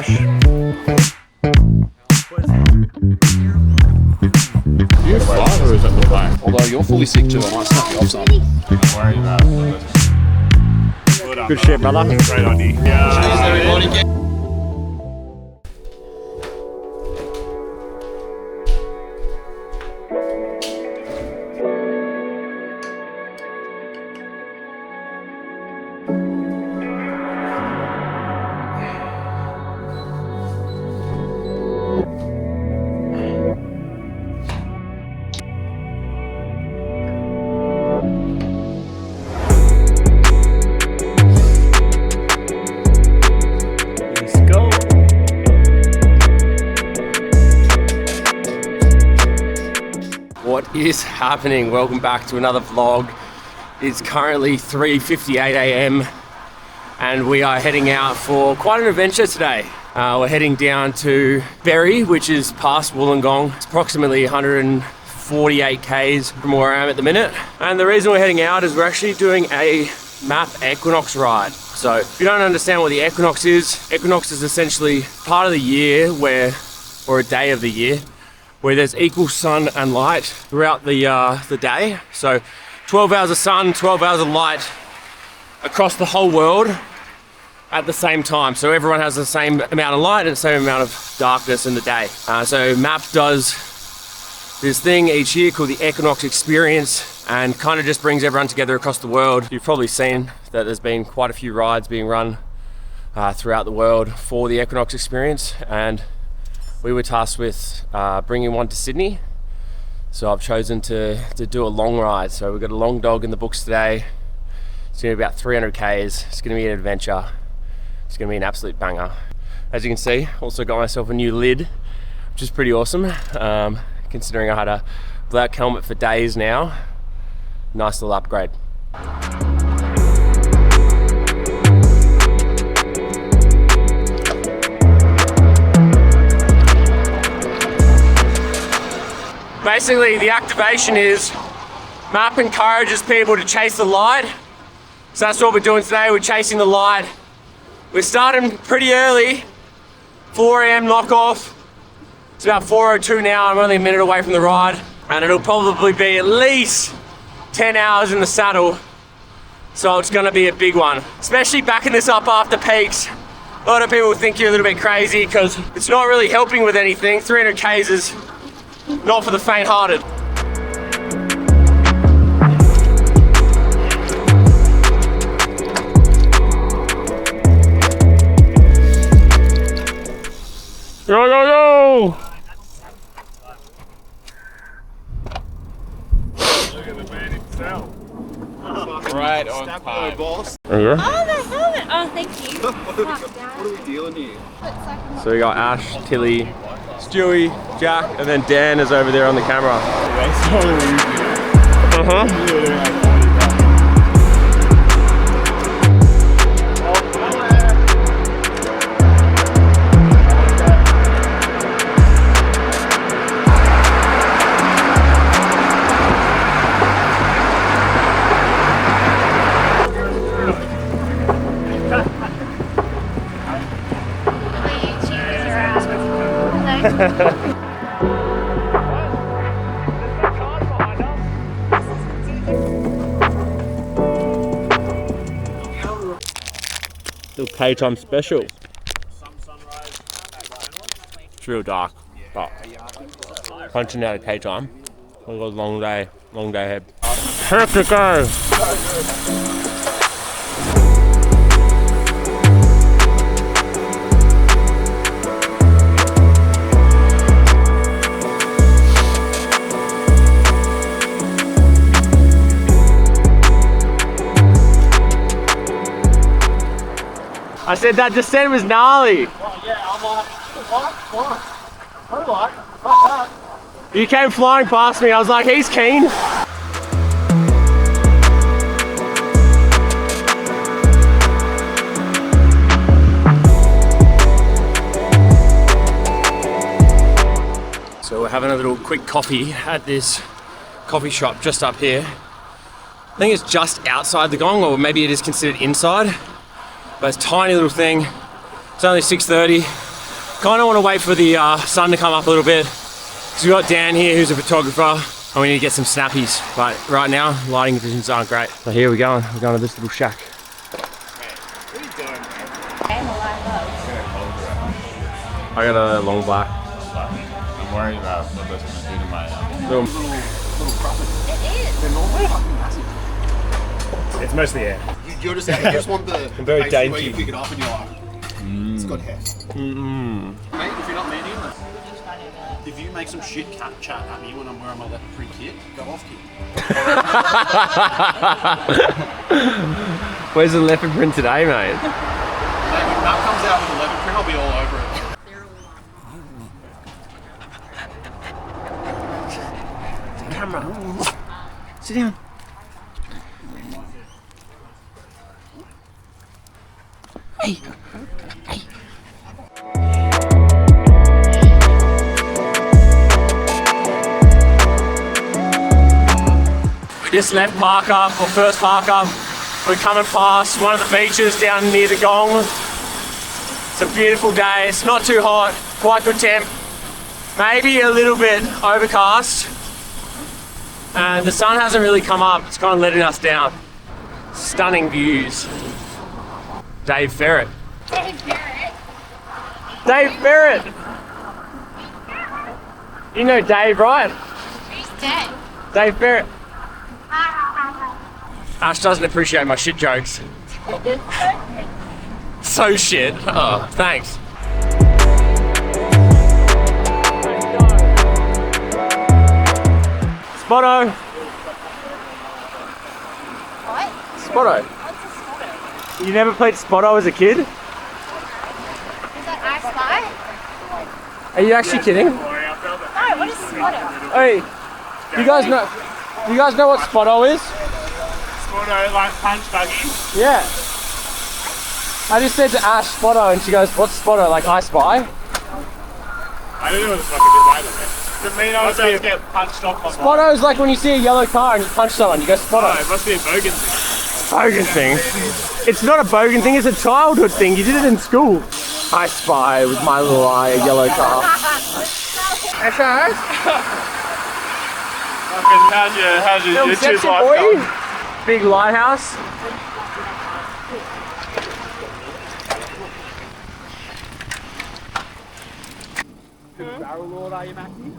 Ash. You fly or is it the plane? Although you're fully sick too, I might snap you off some. Don't worry about it. Good shit, brother. Great idea. Cheers, everybody. What is happening? Welcome back to another vlog. It's currently 3:58 a.m. and we are heading out for quite an adventure today. We're heading down to Berry, which is past Wollongong. It's approximately 148 k's from where I am at the minute. And the reason we're heading out is we're actually doing a MAAP Equinox ride. So if you don't understand what the Equinox is essentially part of the year or a day of the year, where there's equal sun and light throughout the day. So 12 hours of sun, 12 hours of light across the whole world at the same time. So everyone has the same amount of light and the same amount of darkness in the day. So MAAP does this thing each year called the Equinox Experience and kind of just brings everyone together across the world. You've probably seen that there's been quite a few rides being run throughout the world for the Equinox Experience, and we were tasked with bringing one to Sydney. So I've chosen to do a long ride. So we've got a long dog in the books today. It's gonna be about 300 k's. It's gonna be an adventure. It's gonna be an absolute banger. As you can see, also got myself a new lid, which is pretty awesome. Considering I had a black helmet for days now. Nice little upgrade. Basically, the activation is MAAP encourages people to chase the light. So that's what we're doing today, we're chasing the light. We're starting pretty early, 4 a.m. knockoff. It's about 4:02 now, I'm only a minute away from the ride. And it'll probably be at least 10 hours in the saddle. So it's gonna be a big one. Especially backing this up after peaks. A lot of people think you're a little bit crazy because it's not really helping with anything. 300 k's is not for the faint-hearted. Yo, yo, yo! Look at the man himself. Right on time. Boss. There you go. Oh, the helmet! Oh, thank you. What are we dealing here? So we got Ash, Tilly, Stewie, Jack, and then Dan is over there on the camera. Little K-time special. It's real dark, but punching out of K-time. We've got a long day ahead. Have to go! I said that descent was gnarly. Oh, yeah, I'm like, what? You came flying past me. I was like, he's keen. So we're having a little quick coffee at this coffee shop just up here. I think it's just outside the gong, or maybe it is considered inside. But it's a tiny little thing. It's only 6:30. Kind of want to wait for the sun to come up a little bit. So we've got Dan here who's a photographer and we need to get some snappies. But right now, lighting conditions aren't great. So here we're going to this little shack. What are you doing? I got a long black. I'm worried about what that's going to do to my Little It's mostly air. You just want the very case dainty. where you pick it up and you're like, it's got heft. Mate, if you're not meaning it, if you make some shit cat chat at me when I'm wearing my leopard print kit, go off kit. Where's the leopard print today, mate? Mate, when Matt comes out with a leopard print, I'll be all over it. Camera. Sit down. Hey. Hey. We just left park up, or first park up. We're coming past one of the beaches down near the Gong. It's a beautiful day. It's not too hot, quite good temp. Maybe a little bit overcast. And the sun hasn't really come up. It's kind of letting us down. Stunning views. Dave Ferret. Dave Barrett. Dave Ferret! You know Dave, right? He's dead. Dave Ferret. Ash doesn't appreciate my shit jokes. So shit. Oh, thanks. Spotto. What? Spotto. What's a spotto? You never played Spotto as a kid? Is that I Spy? Are you actually kidding? No, what is spotto? Hey, do you guys know what Spotto is? Spotto, like punch buggy. Yeah. I just said to Ash Spotto and she goes, what's Spotto? Like I Spy? I don't know what the fuck it is either, man. Does it mean I was about to get punched off my bike? Spotto is like when you see a yellow car and you punch someone, you go Spotto. Oh, it must be a bogan thing. Bogan thing. It's not a bogan thing, it's a childhood thing. You did it in school. I Spy with my little eye, a yellow car. How's your YouTube life going? Big lighthouse. Barrel lord, are you, Mackie?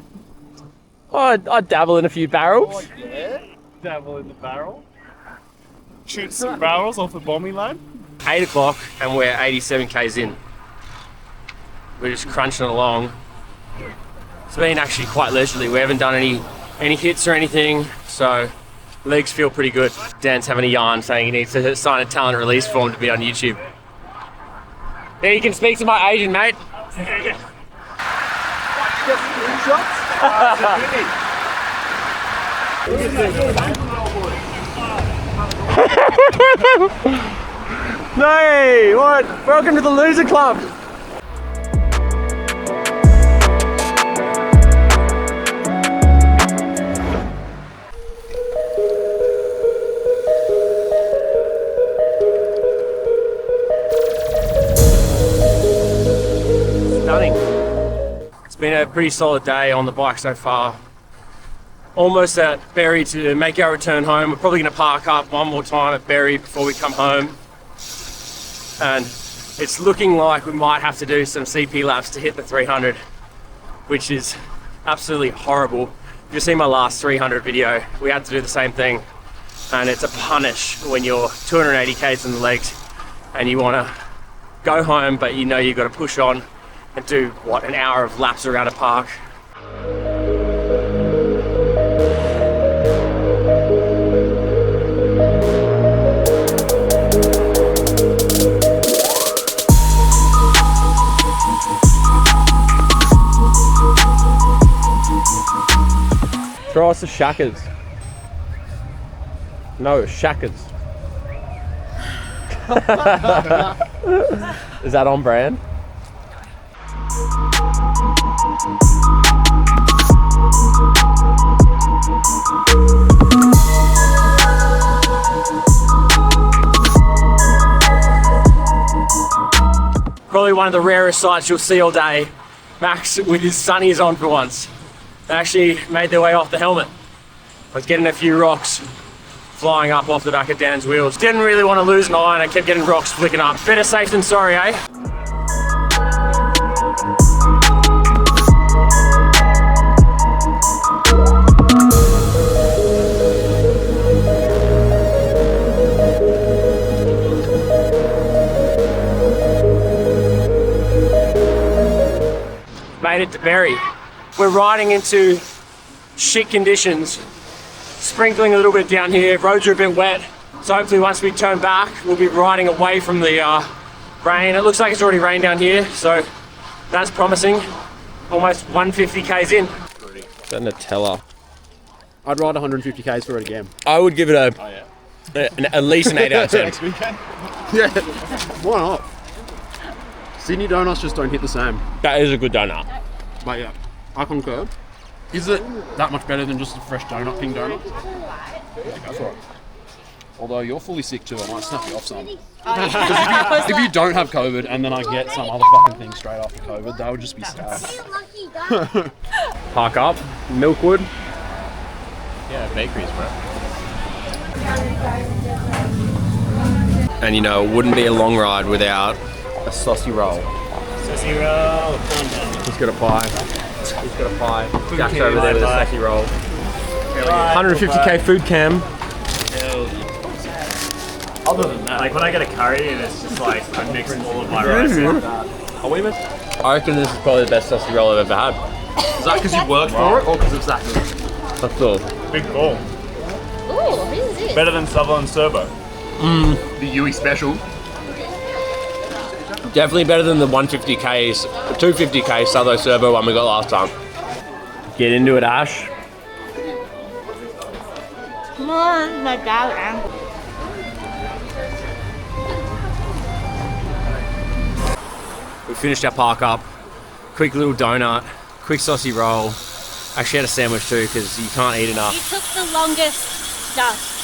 I dabble in a few barrels. Yeah? Dabble in the barrel. Shoot some barrels off a bombing load. 8 o'clock and we're 87 k's in. We're just crunching along. It's been actually quite leisurely. We haven't done any hits or anything, so legs feel pretty good. Dan's having a yarn saying he needs to sign a talent release form to be on YouTube. Yeah, you can speak to my agent, mate. No, what? Welcome to the loser club. Stunning. It's been a pretty solid day on the bike so far. Almost at Berry to make our return home. We're probably going to park up one more time at Berry before we come home. And it's looking like we might have to do some CP laps to hit the 300, which is absolutely horrible. If you've seen my last 300 video, we had to do the same thing. And it's a punish when you're 280 k's in the legs and you want to go home, but you know you've got to push on and do, what, an hour of laps around a park. Throw us the shackers. No, shackers. Is that on brand? Probably probably one of the rarest sights you'll see all day. Max with his sunnies on for once. They actually made their way off the helmet. I was getting a few rocks flying up off the back of Dan's wheels. Didn't really want to lose an eye and I kept getting rocks flicking up. Better safe than sorry, eh? Made it to Berry. We're riding into shit conditions. Sprinkling a little bit down here, roads are a bit wet. So hopefully once we turn back, we'll be riding away from the rain. It looks like it's already rained down here, so that's promising. Almost 150 Ks in. The Nutella. I'd ride 150 Ks for it again. I would give it at least an 8 out of 10. Next weekend? Yeah, why not? Sydney donuts just don't hit the same. That is a good donut. But yeah, I concur. Is it that much better than just a fresh donut, King Donut? Yeah, go for it. Although you're fully sick too, I might snap you off some. If you don't have COVID and then I get some other fucking thing straight after COVID, that would just be sad. Park up, Milkwood. Yeah, bakeries, bro. And you know, it wouldn't be a long ride without a saucy roll. Saucy roll, calm down. He's got a pie. He's got a pie. Jack's over there with a saucy roll. 150k food cam. Other than that, like when I get a curry and it's just like I mix all of my rice like that. Are we missing? I reckon this is probably the best saucy roll I've ever had. Is that because you worked for it or because it's that good? That's all. Big call. Ooh, what is this? Better than Sutherland Serbo. The Yui special. Definitely better than the 150k's, 250k Southo Servo one we got last time. Get into it, Ash. Come on, my dad. We finished our park up. Quick little donut, quick saucy roll. Actually had a sandwich too because you can't eat enough. You took the longest stuff.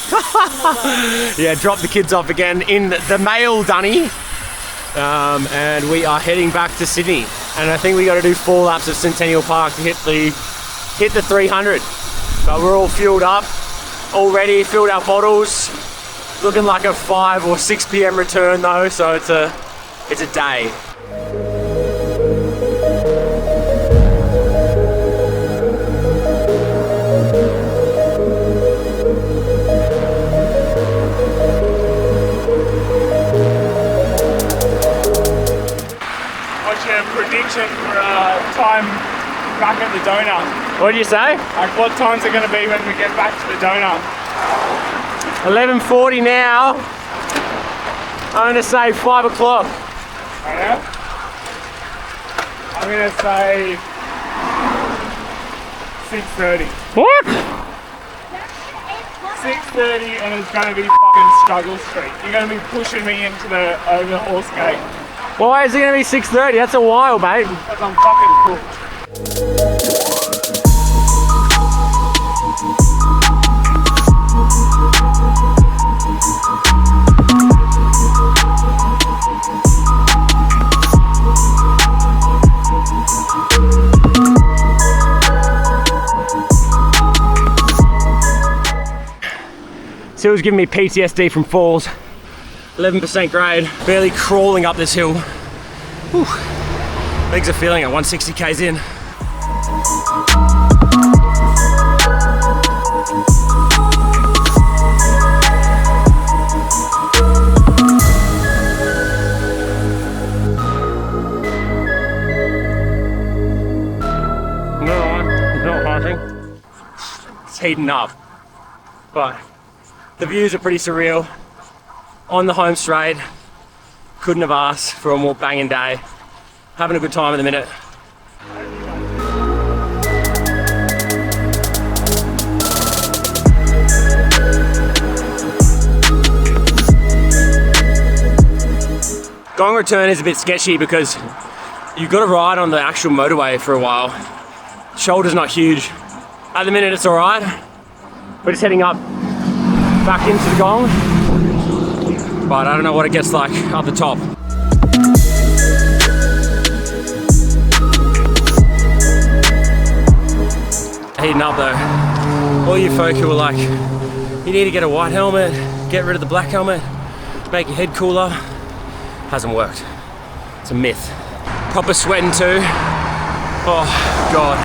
Yeah, drop the kids off again in the male dunny. And we are heading back to Sydney. And I think we got to do 4 laps of Centennial Park to hit the 300. But we're all fueled up, all ready, filled our bottles. Looking like a 5 or 6 p.m. return though, so it's a day. Prediction for time back at the donut. What did you say? Like what time's it going to be when we get back to the donut? 11:40 now. I'm going to say 5 o'clock. Oh, yeah? I'm going to say 6:30. What? 6:30 and it's going to be fucking struggle street. You're going to be pushing me into over the horse gate. Why is it going to be 6:30? That's a while, mate. Because I'm fucking cooked. Sil's giving me PTSD from falls. 11% grade, barely crawling up this hill. Whew. Legs are feeling at 160 Ks in. No, it's not passing. It's heating up, but the views are pretty surreal. On the home straight, couldn't have asked for a more banging day. Having a good time at the minute. Gong return is a bit sketchy because you've got to ride on the actual motorway for a while. Shoulder's not huge. At the minute it's all right. We're just heading up back into the Gong. But I don't know what it gets like up the top. beaten up though. All you folk who were like, you need to get a white helmet, get rid of the black helmet, make your head cooler, hasn't worked. It's a myth. Proper sweating too. Oh God.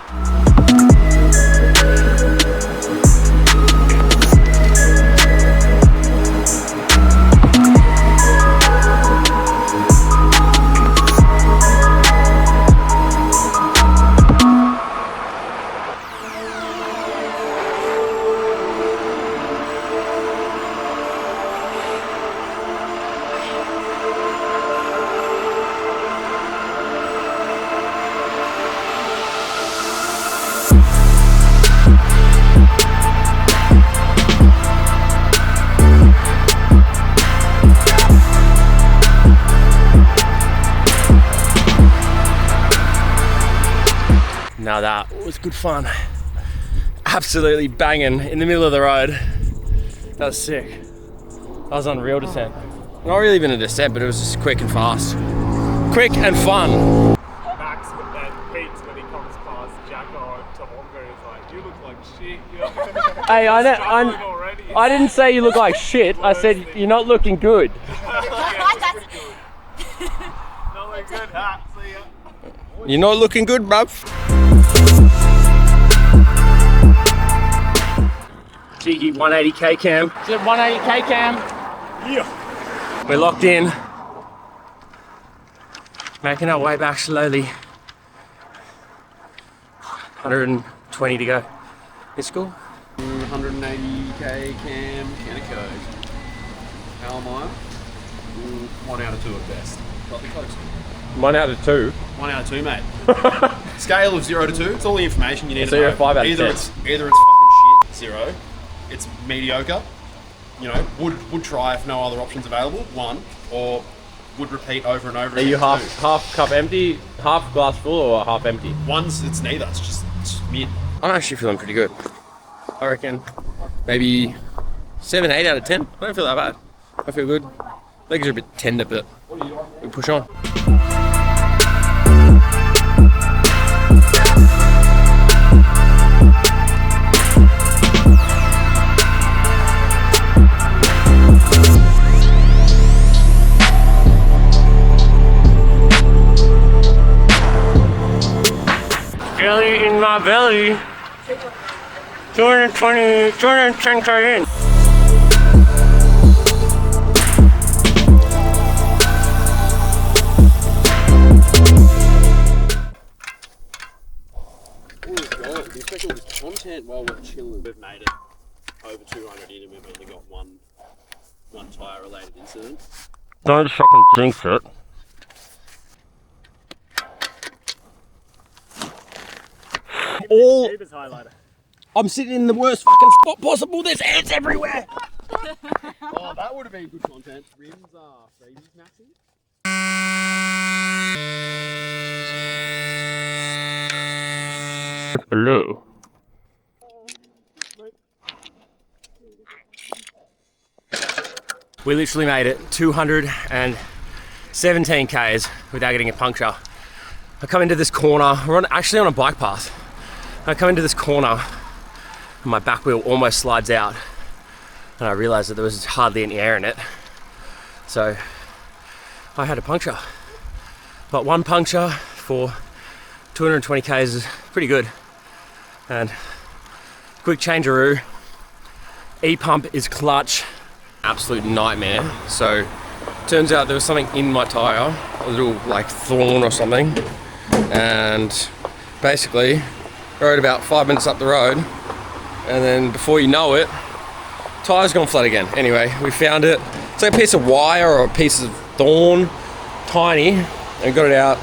Now that was good fun. Absolutely banging in the middle of the road. That was sick. That was unreal descent. Not really even a descent, but it was just quick and fast. Quick and fun. Max and Pete, when he comes past Jacko and Tomongo, is like, you look like shit. You know? Hey, I didn't say you look like shit. I said you're not looking good. Not like good hat. See ya. You're not looking good, bruv. Cheeky 180k cam. Is it 180k cam? Yeah. We're locked in. Making our way back slowly. 120 to go. It's cool. 180k cam, can it go? How am I? 1 out of 2 at best. Slightly close. 1 out of 2. 1 out of 2, mate. Scale of 0 to 2. It's all the information you need So to you're know. a 5 out of either 10. it's fucking shit, 0. It's mediocre. You know, would try if no other options available. 1, or would repeat over and over. Are you half cup empty, half glass full, or half empty? It's neither. It's just mid. I'm actually feeling pretty good. I reckon maybe 7, 8 out of 10. I don't feel that bad. I feel good. Legs are a bit tender, but we push on. Jelly in my belly. 210 k in. Content while we're chilling. We've made it over 200 in and we've only got one tyre related incident. Don't fucking jinx it. I'm sitting in the worst fucking spot possible. There's ants everywhere. Oh, that would have been good content. Rims are freezes maxing. Hello. We literally made it 217 k's without getting a puncture. I come into this corner. We're actually on a bike path. I come into this corner and my back wheel almost slides out, and I realized that there was hardly any air in it. So I had a puncture. But one puncture for 220 k's is pretty good. And quick changeroo. E-pump is clutch. Absolute nightmare. So turns out there was something in my tire, a little like thorn or something, and basically rode about 5 minutes up the road, and then before you know it, tire's gone flat again. Anyway, we found it. It's like a piece of wire or a piece of thorn, tiny, and got it out,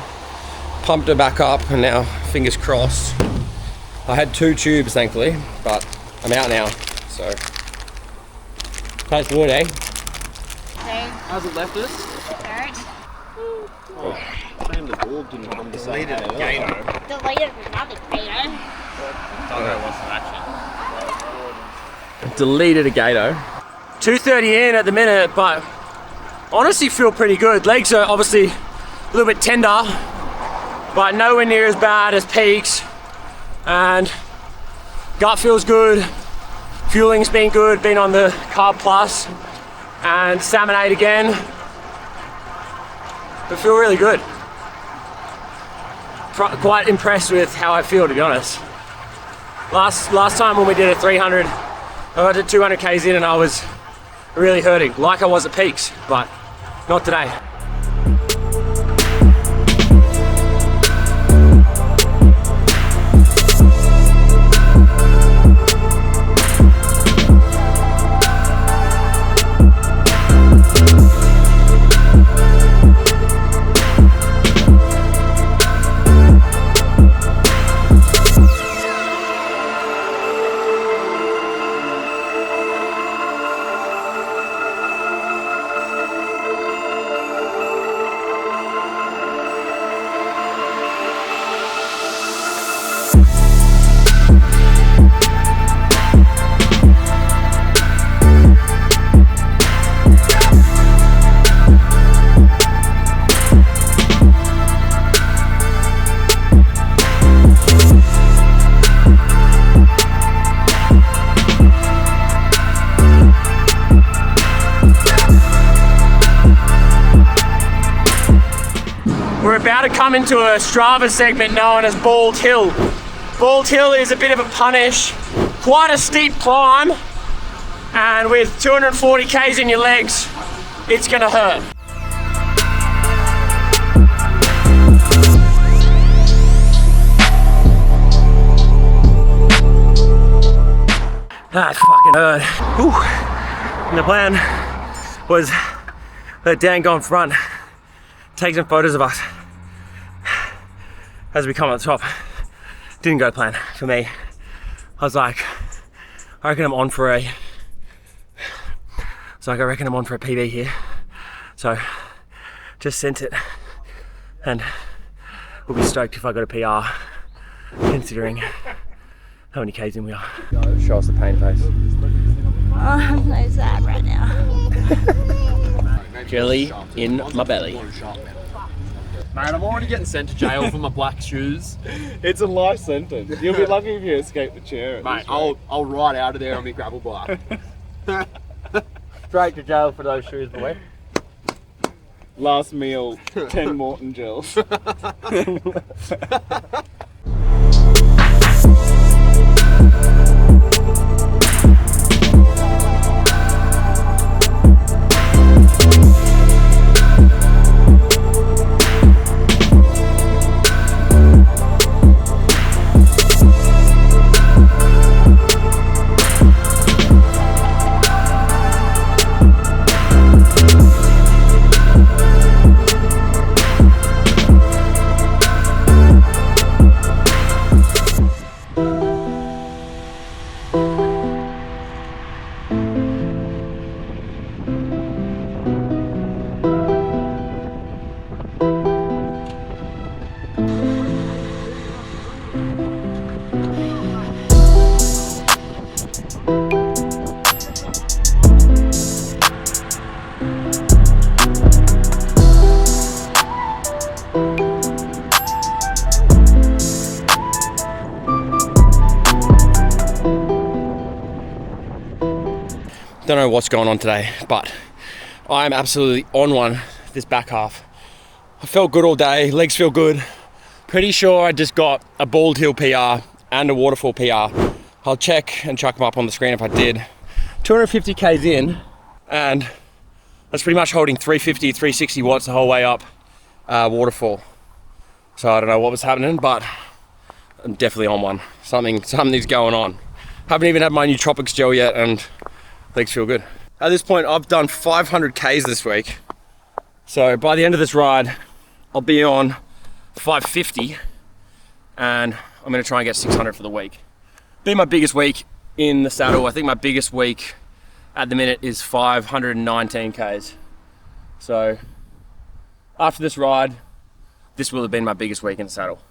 pumped it back up, and now fingers crossed. I had 2 tubes thankfully, but I'm out now, so tastes good, eh? How's it left us? Shame the dog didn't come to say that. Deleted another gator. Deleted a gato. 2:30 in at the minute, but honestly feel pretty good. Legs are obviously a little bit tender, but nowhere near as bad as Peaks. And Gut feels good. Fueling's been good. Been on the Carb Plus and Salmon 8 again. But feel really good. Quite impressed with how I feel, to be honest. Last time when we did a 300, I got to 200 Ks in and I was really hurting, like I was at peaks, but not today. We're about to come into a Strava segment known as Bald Hill. Bald Hill is a bit of a punish, quite a steep climb, and with 240 Ks in your legs, it's gonna hurt. That fucking hurt. Whew. And the plan was let Dan go in front, take some photos of us as we come up the top. Didn't go to plan for me. I was like, I reckon I'm on for a PB here. So just sent it and we'll be stoked if I got a PR, considering how many Ks in we are. Show us the pain face. Oh, I'm so sad right now. Jelly in my belly. Mate, I'm already getting sent to jail for my black shoes. It's a life sentence. You'll be lucky if you escape the chair. Mate, I'll ride out of there on my gravel bike. Straight to jail for those shoes, boy. Last meal, 10 Morton gels. Don't know what's going on today, but I'm absolutely on one this back half. I felt good all day, legs feel good. Pretty sure I just got a Bald Hill PR and a waterfall PR. I'll check and chuck them up on the screen if I did. 250 Ks in, and that's pretty much holding 350, 360 watts the whole way up waterfall. So I don't know what was happening, but I'm definitely on one. Something's going on. Haven't even had my nootropics gel yet, and legs feel good. At this point, I've done 500 Ks this week. So by the end of this ride, I'll be on 550, and I'm gonna try and get 600 for the week. Be my biggest week in the saddle. I think my biggest week at the minute is 519 Ks. So after this ride, this will have been my biggest week in the saddle.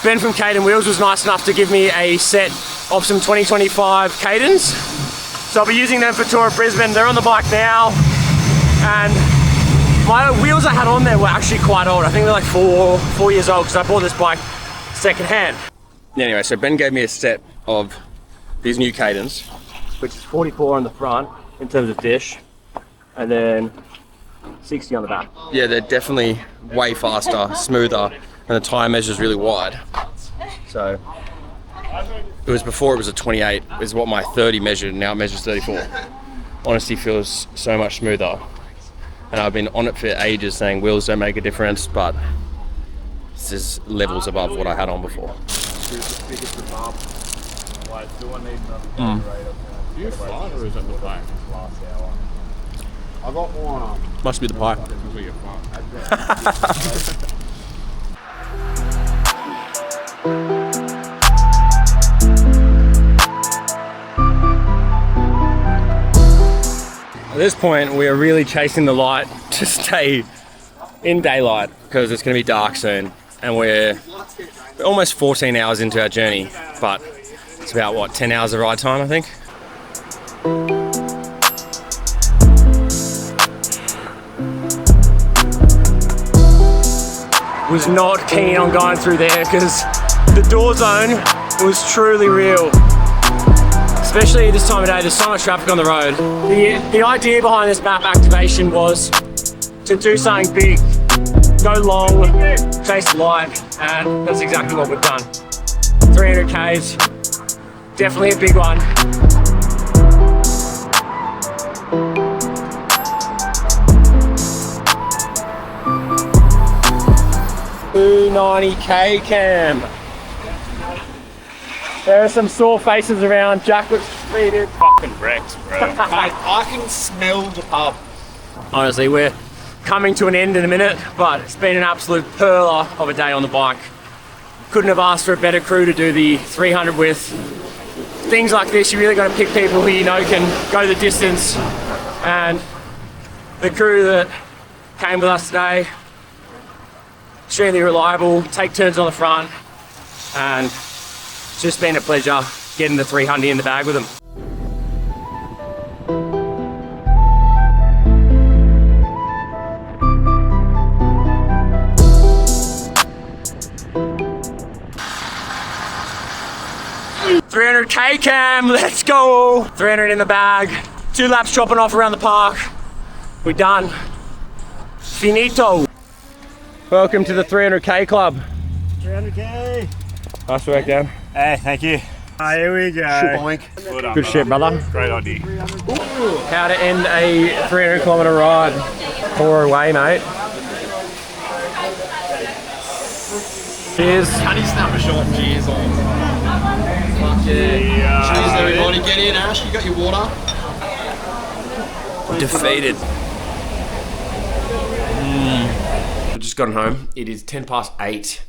Ben from Caden Wheels was nice enough to give me a set of some 2025 Cadens. So I'll be using them for Tour of Brisbane. They're on the bike now, and my wheels I had on there were actually quite old. I think they're like four years old, because I bought this bike second hand. Anyway, so Ben gave me a set of these new Cadens, which is 44 on the front in terms of dish, and then 60 on the back. Yeah, they're definitely way faster, smoother, and the tyre measure is really wide. So it was before it was a 28 is what my 30 measured, and now it measures 34. Honestly feels so much smoother. And I've been on it for ages saying wheels don't make a difference, but this is levels above what I had on before. Do you fart or is it the pie? I got one. Must be the pie. At this point, we are really chasing the light to stay in daylight because it's going to be dark soon, and we're almost 14 hours into our journey, but it's about, what, 10 hours of ride time, I think? Was not keen on going through there because the door zone was truly real. Especially this time of day, there's so much traffic on the road. The idea behind this MAAP activation was to do something big, go long, chase the light, and that's exactly what we've done. 300 Ks, definitely a big one. 290K cam. There are some sore faces around. Jack looks defeated. Fucking wrecked, bro. I can smell the pub. Honestly, we're coming to an end in a minute, but it's been an absolute perler of a day on the bike. Couldn't have asked for a better crew to do the 300 with. Things like this, you really got to pick people who you know can go the distance. And the crew that came with us today, extremely reliable, take turns on the front, and it's just been a pleasure getting the 300 in the bag with them. $300K cam, let's go! 300 in the bag, 2 laps chopping off around the park. We're done. Finito. Welcome to the 300K club. 300K. Nice work, Dan. Hey, thank you. Here we go. Good shit, brother. Great idea. How to end a 300 kilometre ride. 4 away, mate. Cheers. Can you snap a shot? Cheers on. Fuck yeah. Cheers, everybody. Get in, Ash. You got your water. Defeated. We've just gotten home. It is 8:10.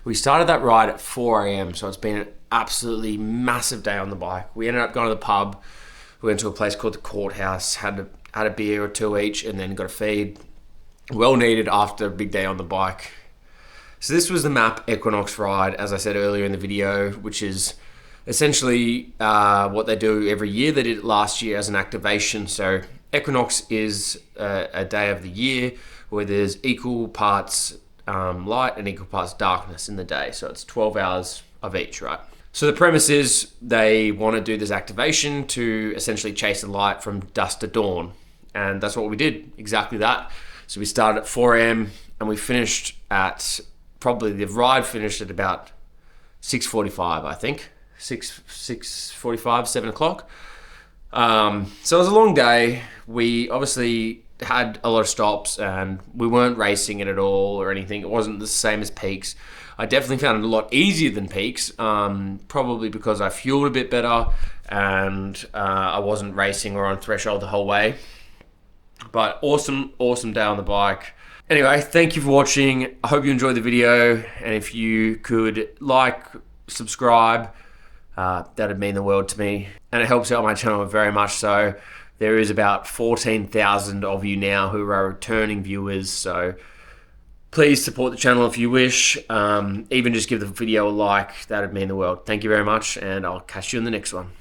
We started that ride at 4 a.m, so it's been an absolutely massive day on the bike. We ended up going to the pub. We went to a place called the Courthouse, had a beer or 2 each, and then got a feed. Well needed after a big day on the bike. So this was the MAAP Equinox ride, as I said earlier in the video, which is essentially what they do every year. They did it last year as an activation. So Equinox is a day of the year where there's equal parts light and equal parts darkness in the day. So it's 12 hours of each, right? So the premise is they want to do this activation to essentially chase the light from dusk to dawn. And that's what we did, exactly that. So we started at 4 a.m. and we finished at, probably the ride finished at about 6:45, I think. 6:45, 7 o'clock. So it was a long day. We obviously had a lot of stops and we weren't racing it at all or anything. It wasn't the same as peaks. I definitely found it a lot easier than peaks, probably because I fueled a bit better and I wasn't racing or on threshold the whole way. But awesome day on the bike. Anyway, thank you for watching. I hope you enjoyed the video, and if you could like, subscribe, that'd mean the world to me, and it helps out my channel very much so. There is about 14,000 of you now who are returning viewers, so Please support the channel if you wish. Even just give the video a like. That would mean the world. Thank you very much, and I'll catch you in the next one.